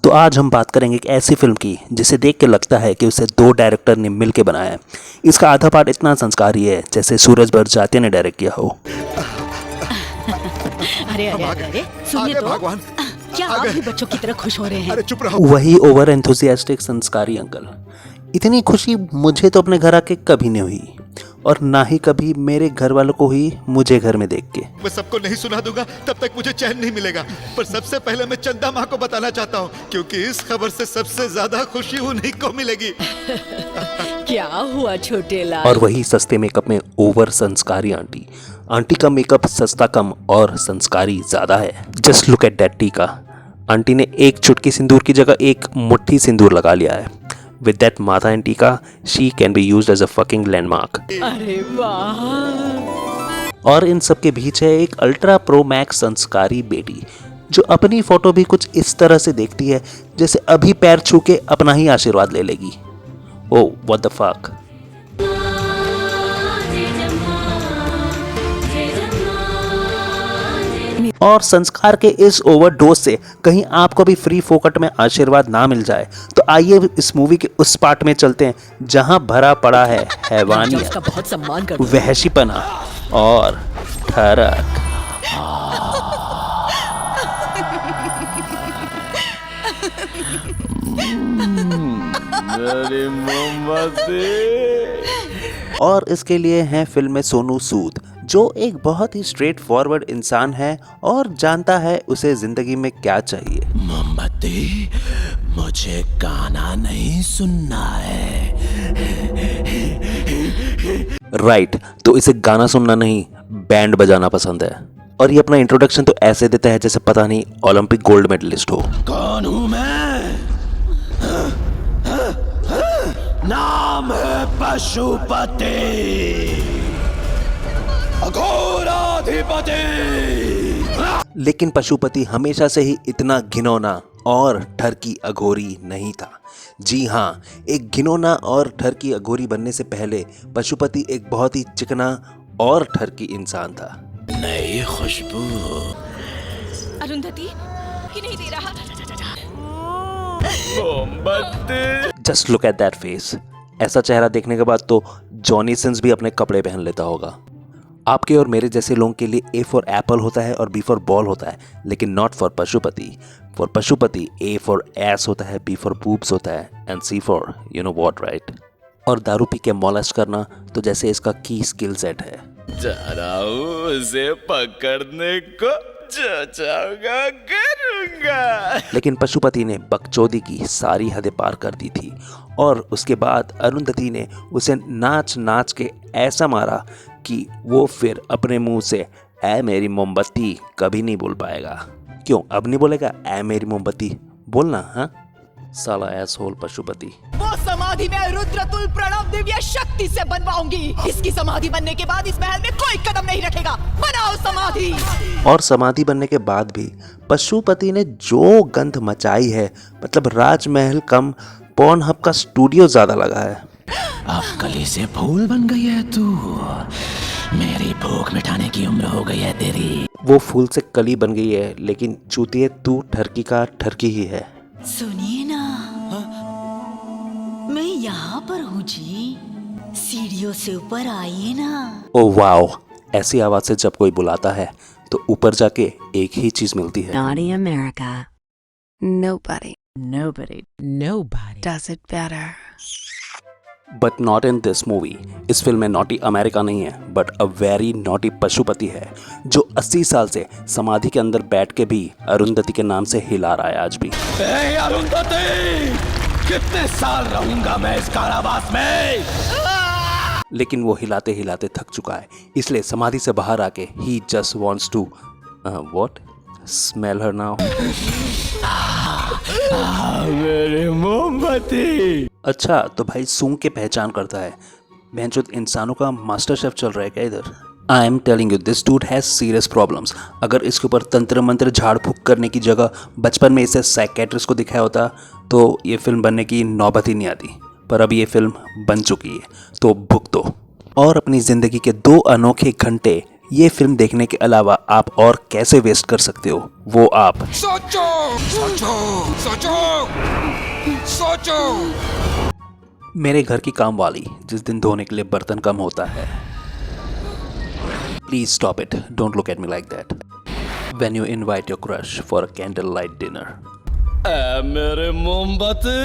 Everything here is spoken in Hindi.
तो आज हम बात करेंगे एक ऐसी फिल्म की जिसे देख के लगता है कि उसे दो डायरेक्टर ने मिल के बनाया है। इसका आधा पार्ट इतना संस्कारी है जैसे सूरज बड़जात्या ने डायरेक्ट किया हो। अरे अरे अरे अरे सुनिए तो भगवान, क्या आप भी बच्चों की तरह खुश हो रहे हैं? अरे चुप रहो। वही ओवर एंथुसियास्टिक संस्कारी अंकल। इतनी खुशी मुझे तो अपने घर आके कभी नहीं हुई, और ना ही कभी मेरे घर वालों को हुई मुझे घर में देख के। मैं सबको नहीं सुना दूंगा तब तक मुझे चैन नहीं मिलेगा। पर सबसे पहले मैं चंदा माँ को बताना चाहता हूँ, क्योंकि इस खबर से सबसे ज्यादा खुशी उन्हीं को मिलेगी। क्या हुआ छोटे लाल? और वही सस्ते मेकअप में ओवर संस्कारी आंटी। आंटी का मेकअप सस्ता कम और संस्कारी ज्यादा है। जस्ट लुक एट दैट टीका। आंटी ने एक चुटकी सिंदूर की जगह एक मुट्ठी सिंदूर लगा लिया है। With that Matha and Tika, she can be used as a fucking landmark. अरे वाह! और इन सब के बीच है एक अल्ट्रा प्रो मैक्स संस्कारी बेटी जो अपनी फोटो भी कुछ इस तरह से देखती है जैसे अभी पैर छू के अपना ही आशीर्वाद ले लेगी। Oh what the fuck. और संस्कार के इस ओवरडोज से कहीं आपको भी फ्री फोकट में आशीर्वाद ना मिल जाए तो आइए इस मूवी के उस पार्ट में चलते हैं जहां भरा पड़ा है हैवानियत, उसका बहुत सम्मान करते हैं। वहशीपना और ठरक। और इसके लिए हैं फिल्म में सोनू सूद जो एक बहुत ही स्ट्रेट फॉरवर्ड इंसान है और जानता है उसे जिंदगी में क्या चाहिए। मोमबत्ती, मुझे गाना नहीं सुनना है। राइट, तो इसे गाना सुनना नहीं बैंड बजाना पसंद है। और ये अपना इंट्रोडक्शन तो ऐसे देता है जैसे पता नहीं ओलंपिक गोल्ड मेडलिस्ट हो। कौन हूं मैं? नाम है पशुपति, अघोराधिपति। लेकिन पशुपति हमेशा से ही इतना घिनौना और ठरकी अघोरी नहीं था। जी हाँ, एक घिनौना और ठरकी अघोरी बनने से पहले पशुपति एक बहुत ही चिकना और ठरकी इंसान था। नई खुशबू। अरुंधति ही नहीं दे रहा। Just look at that face. ऐसा चेहरा देखने के बाद तो जॉनी सिंस भी अपने कपड़े पहन लेता होगा। आपके और मेरे जैसे लोगों के लिए ए फॉर एप्पल होता है और बी फॉर बॉल होता है, लेकिन not for Pashupati. For Pashupati A for S होता है, बी फॉर बूब्स होता है and C for you know what, right. और दारू पी के मॉलेस्ट करना तो जैसे इसका की स्किल सेट है। जरा उसे पकड़ने को जो चाहूंगा करूंगा। लेकिन पशुपति ने बकचोदी की सारी हदें पार कर दी थी और उसके बाद अरुंधति ने उसे नाच नाच के ऐसा मारा कि वो फिर अपने मुंह से ऐ मेरी मोमबत्ती कभी नहीं बोल पाएगा। क्यों अब नहीं बोलेगा ऐ मेरी मोमबत्ती? बोलना। हाँ साला एसहोल पशुपति। वो समाधि में रुद्रतुल प्रणव दिव्य शक्ति से बनवाऊंगी। इसकी समाधि बनने के बाद इस महल में कोई कदम नहीं रखेगा। बनाओ समाधि। और समाधि बनने के बाद भी पशुपति ने जो गंध मचाई है, मतलब राजमहल कम पॉर्नहब का स्टूडियो ज्यादा लगा है। अब कली से फूल बन गई है तू। मेरी भूख मिटाने की उम्र हो गई है तेरी। वो फूल से कली बन गई है, लेकिन चूतिए तू ठरकी का ठरकी ही है। सुनिए ना, मैं यहाँ पर हूँ जी। सीढ़ियों से ऊपर आइए ना। ओ वाओ, ऐसी आवाज से जब कोई बुलाता है तो ऊपर जाके एक ही चीज मिलती है। Naughty America. Nobody does it better. But not in this movie. इस फिल्म में नॉटी अमेरिका नहीं है but a very naughty Pashupati है जो 80 साल से समाधि के अंदर बैठ के भी अरुंधति के नाम से हिला रहा है आज भी। अरुंधति, कितने साल रहूंगा मैं इस कारावास में? लेकिन वो हिलाते हिलाते थक चुका है, इसलिए समाधि से बाहर आके ही just wants to what smell her now. मेरी मोमबत्ती। अच्छा तो भाई सूंघ के पहचान करता है। भैंचोद इंसानों का मास्टर शेफ चल रहा है क्या इधर? I am telling you this dude has serious problems. अगर इसके ऊपर तंत्र मंत्र झाड़ फूक करने की जगह बचपन में इसे साइकेट्रिस्ट को दिखाया होता तो ये फिल्म बनने की नौबत ही नहीं आती। पर अब ये फिल्म बन चुकी है तो भुगतो और अपनी जिंदगी के 2 अनोखे घंटे ये फिल्म देखने के अलावा आप और कैसे वेस्ट कर सकते हो, वो आप सोचो सोचो सोचो सोचो। मेरे घर की काम वाली जिस दिन धोने के लिए बर्तन कम होता है। Please stop it, don't look at me like that. When you invite your crush for a candle light dinner. मेरे मोमबत्ती